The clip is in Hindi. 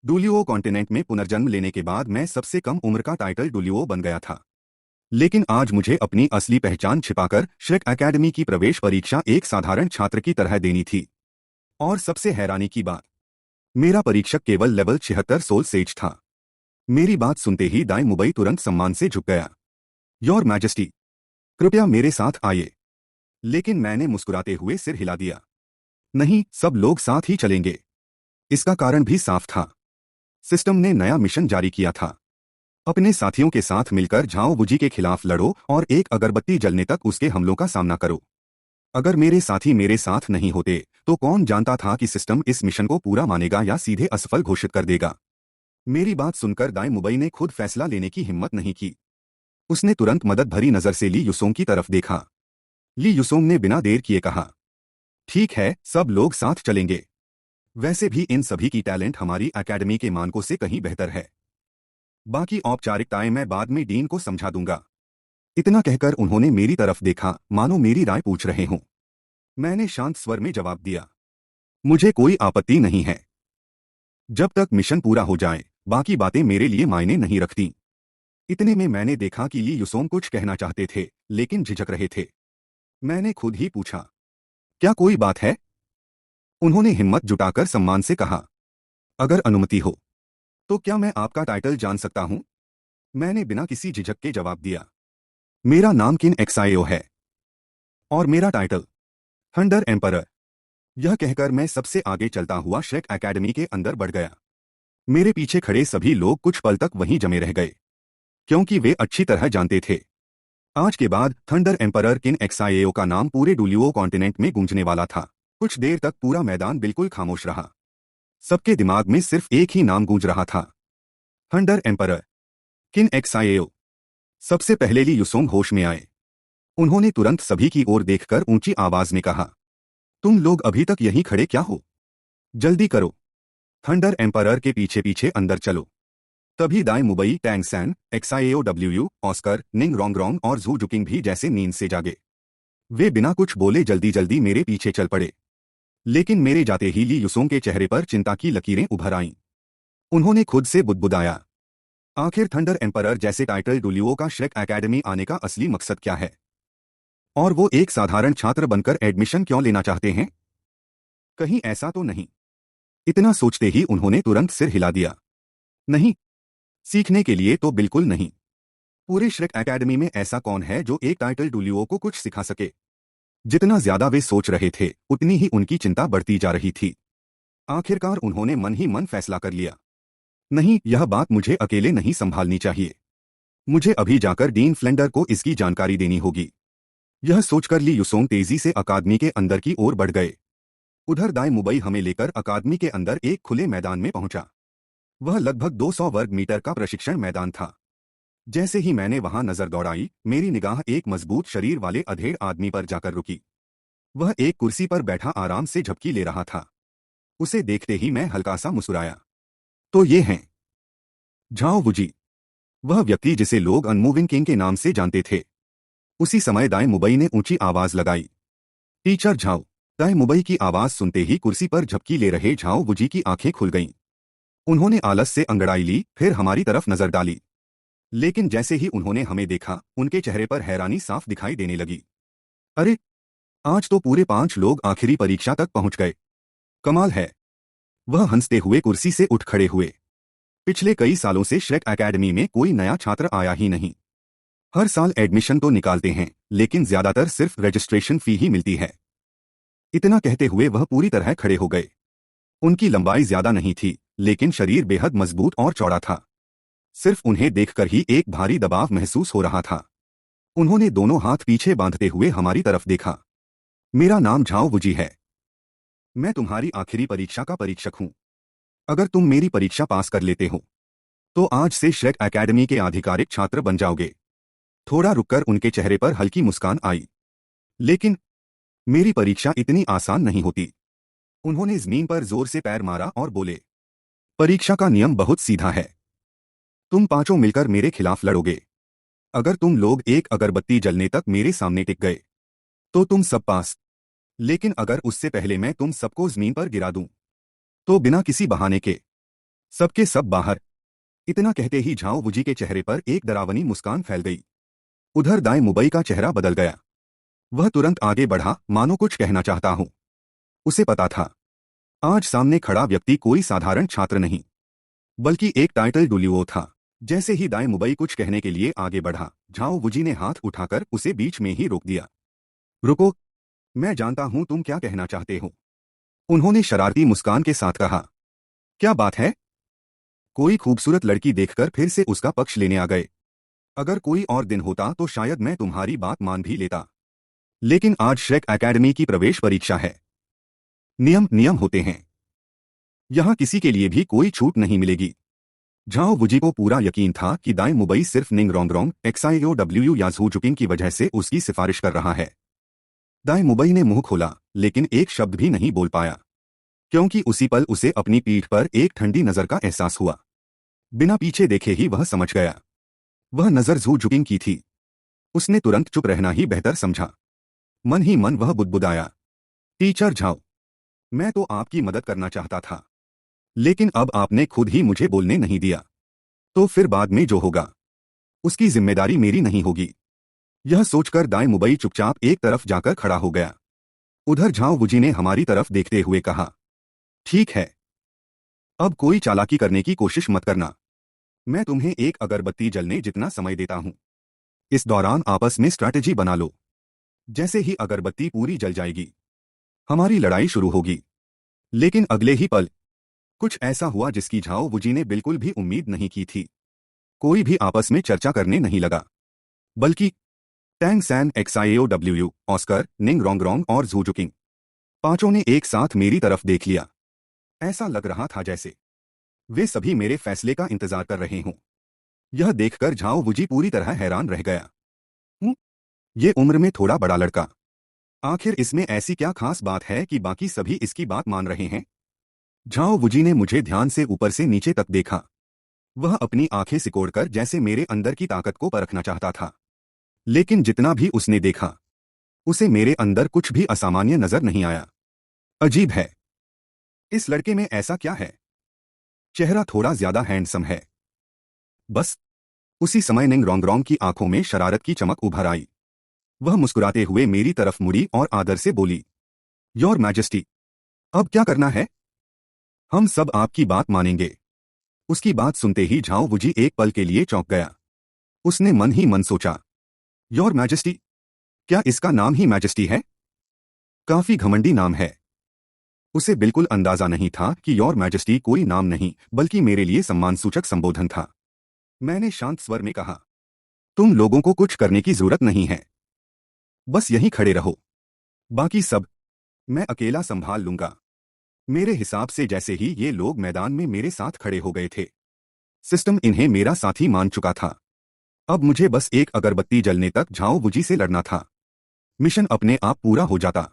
डुलियो कॉन्टिनेंट में पुनर्जन्म लेने के बाद मैं सबसे कम उम्र का टाइटल डुलियो बन गया था। लेकिन आज मुझे अपनी असली पहचान छिपाकर श्रेक एकेडमी की प्रवेश परीक्षा एक साधारण छात्र की तरह देनी थी। और सबसे हैरानी की बात, मेरा परीक्षक केवल लेवल 76 सोल सेज था। मेरी बात सुनते ही दाई मुबई तुरंत सम्मान से झुक गया। योर मैजेस्टी, कृपया मेरे साथ आइए। लेकिन मैंने मुस्कुराते हुए सिर हिला दिया। नहीं, सब लोग साथ ही चलेंगे। इसका कारण भी साफ था। सिस्टम ने नया मिशन जारी किया था। अपने साथियों के साथ मिलकर झाओ वुजी के खिलाफ लड़ो और एक अगरबत्ती जलने तक उसके हमलों का सामना करो। अगर मेरे साथी मेरे साथ नहीं होते तो कौन जानता था कि सिस्टम इस मिशन को पूरा मानेगा या सीधे असफल घोषित कर देगा। मेरी बात सुनकर दाई मुबई ने खुद फैसला लेने की हिम्मत नहीं की। उसने तुरंत मदद भरी नजर से ली युसोंग की तरफ देखा। ली युसोंग ने बिना देर किए कहा, ठीक है, सब लोग साथ चलेंगे। वैसे भी इन सभी की टैलेंट हमारी एकेडमी के मानकों से कहीं बेहतर है। बाकी औपचारिकताएं मैं बाद में डीन को समझा दूंगा। इतना कहकर उन्होंने मेरी तरफ देखा, मानो मेरी राय पूछ रहे हों। मैंने शांत स्वर में जवाब दिया, मुझे कोई आपत्ति नहीं है। जब तक मिशन पूरा हो जाए, बाकी बातें मेरे लिए मायने नहीं रखती। इतने में मैंने देखा कि ली युसोंग कुछ कहना चाहते थे, लेकिन झिझक रहे थे। मैंने खुद ही पूछा, क्या कोई बात है? उन्होंने हिम्मत जुटाकर सम्मान से कहा, अगर अनुमति हो तो क्या मैं आपका टाइटल जान सकता हूं? मैंने बिना किसी झिझक के जवाब दिया, मेरा नाम किन एक्साएओ है और मेरा टाइटल थंडर एम्परर। यह कहकर मैं सबसे आगे चलता हुआ श्रेक एकेडमी के अंदर बढ़ गया। मेरे पीछे खड़े सभी लोग कुछ पल तक वहीं जमे रह गए, क्योंकि वे अच्छी तरह जानते थे आज के बाद थंडर एम्परर किन एक्साएओ का नाम पूरे डुलियो कॉन्टिनेंट में गूंजने वाला था। कुछ देर तक पूरा मैदान बिल्कुल खामोश रहा। सबके दिमाग में सिर्फ एक ही नाम गूंज रहा था, थंडर एम्परर किन एक्साएओ। सबसे पहले ली युसोंग होश में आए। उन्होंने तुरंत सभी की ओर देखकर ऊंची आवाज में कहा, तुम लोग अभी तक यहीं खड़े क्या हो? जल्दी करो, थंडर एम्परर के पीछे पीछे अंदर चलो। तभी Dai Mubai, Tang San, Xiao डब्ल्यू, ऑस्कर, निंग रोंगरोंग और जू जुकिंग भी जैसे नींद से जागे। वे बिना कुछ बोले जल्दी जल्दी मेरे पीछे चल पड़े। लेकिन मेरे जाते ही ली युसोंग के चेहरे पर चिंता की लकीरें उभर आईं। उन्होंने खुद से बुदबुदाया, आखिर थंडर एम्परर जैसे टाइटल डुलियो का श्रेक एकेडमी आने का असली मकसद क्या है? और वो एक साधारण छात्र बनकर एडमिशन क्यों लेना चाहते हैं? कहीं ऐसा तो नहीं? इतना सोचते ही उन्होंने तुरंत सिर हिला दिया, नहीं, सीखने के लिए तो बिल्कुल नहीं। पूरे श्रेक एकेडमी में ऐसा कौन है जो एक टाइटल डुलियो को कुछ सिखा सके? जितना ज्यादा वे सोच रहे थे, उतनी ही उनकी चिंता बढ़ती जा रही थी। आखिरकार उन्होंने मन ही मन फैसला कर लिया, नहीं, यह बात मुझे अकेले नहीं संभालनी चाहिए। मुझे अभी जाकर डीन फ्लेंडर को इसकी जानकारी देनी होगी। यह सोचकर ली युसोंग तेजी से अकादमी के अंदर की ओर बढ़ गए। उधर दाई मुबई हमें लेकर अकादमी के अंदर एक खुले मैदान में पहुंचा। वह लगभग 200 वर्ग मीटर का प्रशिक्षण मैदान था। जैसे ही मैंने वहां नजर दौड़ाई, मेरी निगाह एक मजबूत शरीर वाले अधेड़ आदमी पर जाकर रुकी। वह एक कुर्सी पर बैठा आराम से झपकी ले रहा था। उसे देखते ही मैं हल्का सा मुस्कुराया। तो ये हैं झाओ वुजी, वह व्यक्ति जिसे लोग अनमूविंग किंग के नाम से जानते थे। उसी समय दाई मुबई ने ऊंची आवाज लगाई, टीचर झाओ। दाई मुबई की आवाज सुनते ही कुर्सी पर झपकी ले रहे झाओ वुजी की आंखें खुल गईं। उन्होंने आलस से अंगड़ाई ली, फिर हमारी तरफ नजर डाली। लेकिन जैसे ही उन्होंने हमें देखा, उनके चेहरे पर हैरानी साफ दिखाई देने लगी। अरे, आज तो पूरे 5 लोग आखिरी परीक्षा तक पहुंच गए। कमाल है। वह हंसते हुए कुर्सी से उठ खड़े हुए। पिछले कई सालों से श्रेक एकेडमी में कोई नया छात्र आया ही नहीं। हर साल एडमिशन तो निकालते हैं, लेकिन ज्यादातर सिर्फ रजिस्ट्रेशन फी ही मिलती है। इतना कहते हुए वह पूरी तरह खड़े हो गए। उनकी लंबाई ज्यादा नहीं थी, लेकिन शरीर बेहद मजबूत और चौड़ा था। सिर्फ उन्हें देखकर ही एक भारी दबाव महसूस हो रहा था। उन्होंने दोनों हाथ पीछे बांधते हुए हमारी तरफ देखा। मेरा नाम झाओ वुजी है। मैं तुम्हारी आखिरी परीक्षा का परीक्षक हूं। अगर तुम मेरी परीक्षा पास कर लेते हो तो आज से श्रेक एकेडमी के आधिकारिक छात्र बन जाओगे। थोड़ा रुककर उनके चेहरे पर हल्की मुस्कान आई। लेकिन मेरी परीक्षा इतनी आसान नहीं होती। उन्होंने जमीन पर जोर से पैर मारा और बोले, परीक्षा का नियम बहुत सीधा है। तुम पांचों मिलकर मेरे खिलाफ लड़ोगे। अगर तुम लोग एक अगरबत्ती जलने तक मेरे सामने टिक गए तो तुम सब पास। लेकिन अगर उससे पहले मैं तुम सबको जमीन पर गिरा दूं तो बिना किसी बहाने के सबके सब बाहर। इतना कहते ही झाओ वुजी के चेहरे पर एक डरावनी मुस्कान फैल गई। उधर दाएं मुबई का चेहरा बदल गया। वह तुरंत आगे बढ़ा, मानो कुछ कहना चाहता हूं। उसे पता था, आज सामने खड़ा व्यक्ति कोई साधारण छात्र नहीं, बल्कि एक टाइटल डुलियो था। जैसे ही दाएं मुबई कुछ कहने के लिए आगे बढ़ा, झाओ वुजी ने हाथ उठाकर उसे बीच में ही रोक दिया। रुको, मैं जानता हूं तुम क्या कहना चाहते हो, उन्होंने शरारती मुस्कान के साथ कहा। क्या बात है? कोई खूबसूरत लड़की देखकर फिर से उसका पक्ष लेने आ गए। अगर कोई और दिन होता तो शायद मैं तुम्हारी बात मान भी लेता, लेकिन आज श्रेक एकेडमी की प्रवेश परीक्षा है। नियम नियम होते हैं, यहां किसी के लिए भी कोई छूट नहीं मिलेगी। झाओ वुजी को पूरा यकीन था कि दाएं मुबई सिर्फ निंग रोंगरोंग XIOW या झू जुकिंग की वजह से उसकी सिफारिश कर रहा है। दाएं मुबई ने मुंह खोला, लेकिन एक शब्द भी नहीं बोल पाया, क्योंकि उसी पल उसे अपनी पीठ पर एक ठंडी नजर का एहसास हुआ। बिना पीछे देखे ही वह समझ गया, वह नजर झू जुकिंग की थी। उसने तुरंत चुप रहना ही बेहतर समझा। मन ही मन वह बुदबुदाया, टीचर झाओ, मैं तो आपकी मदद करना चाहता था, लेकिन अब आपने खुद ही मुझे बोलने नहीं दिया, तो फिर बाद में जो होगा उसकी जिम्मेदारी मेरी नहीं होगी। यह सोचकर दाएं मुबई चुपचाप एक तरफ जाकर खड़ा हो गया। उधर झाओ वुजी ने हमारी तरफ देखते हुए कहा, ठीक है, अब कोई चालाकी करने की कोशिश मत करना। मैं तुम्हें एक अगरबत्ती जलने जितना समय देता हूं। इस दौरान आपस में स्ट्रैटेजी बना लो। जैसे ही अगरबत्ती पूरी जल जाएगी, हमारी लड़ाई शुरू होगी। लेकिन अगले ही पल कुछ ऐसा हुआ जिसकी झाओ वुजी ने बिल्कुल भी उम्मीद नहीं की थी। कोई भी आपस में चर्चा करने नहीं लगा, बल्कि Tang San XIOW, Oscar, Ning Rongrong और झू जुकिंग, पांचों ने एक साथ मेरी तरफ देख लिया। ऐसा लग रहा था जैसे वे सभी मेरे फैसले का इंतजार कर रहे हों। यह देखकर झाओ वुजी पूरी तरह हैरान रह गया। ये उम्र में थोड़ा बड़ा लड़का, आखिर इसमें ऐसी क्या खास बात है कि बाकी सभी इसकी बात मान रहे हैं? झाओ वुजी ने मुझे ध्यान से ऊपर से नीचे तक देखा। वह अपनी आंखें सिकोड़कर जैसे मेरे अंदर की ताकत को परखना चाहता था। लेकिन जितना भी उसने देखा, उसे मेरे अंदर कुछ भी असामान्य नजर नहीं आया। अजीब है, इस लड़के में ऐसा क्या है? चेहरा थोड़ा ज्यादा हैंडसम है। बस उसी समय निंग रोंगरोंग की आंखों में शरारत की चमक उभर आई। वह मुस्कुराते हुए मेरी तरफ मुड़ी और आदर से बोली, योर मैजेस्टी, अब क्या करना है? हम सब आपकी बात मानेंगे। उसकी बात सुनते ही झाओ वुजी एक पल के लिए चौंक गया। उसने मन ही मन सोचा, योर मैजेस्टी, क्या इसका नाम ही मैजेस्टी है? काफी घमंडी नाम है। उसे बिल्कुल अंदाजा नहीं था कि योर मैजेस्टी कोई नाम नहीं बल्कि मेरे लिए सम्मानसूचक संबोधन था। मैंने शांत स्वर में कहा, तुम लोगों को कुछ करने की जरूरत नहीं है, बस यहीं खड़े रहो। बाकी सब मैं अकेला संभाल लूंगा। मेरे हिसाब से जैसे ही ये लोग मैदान में मेरे साथ खड़े हो गए थे, सिस्टम इन्हें मेरा साथी मान चुका था। अब मुझे बस एक अगरबत्ती जलने तक झाओ वुजी से लड़ना था। मिशन अपने आप पूरा हो जाता।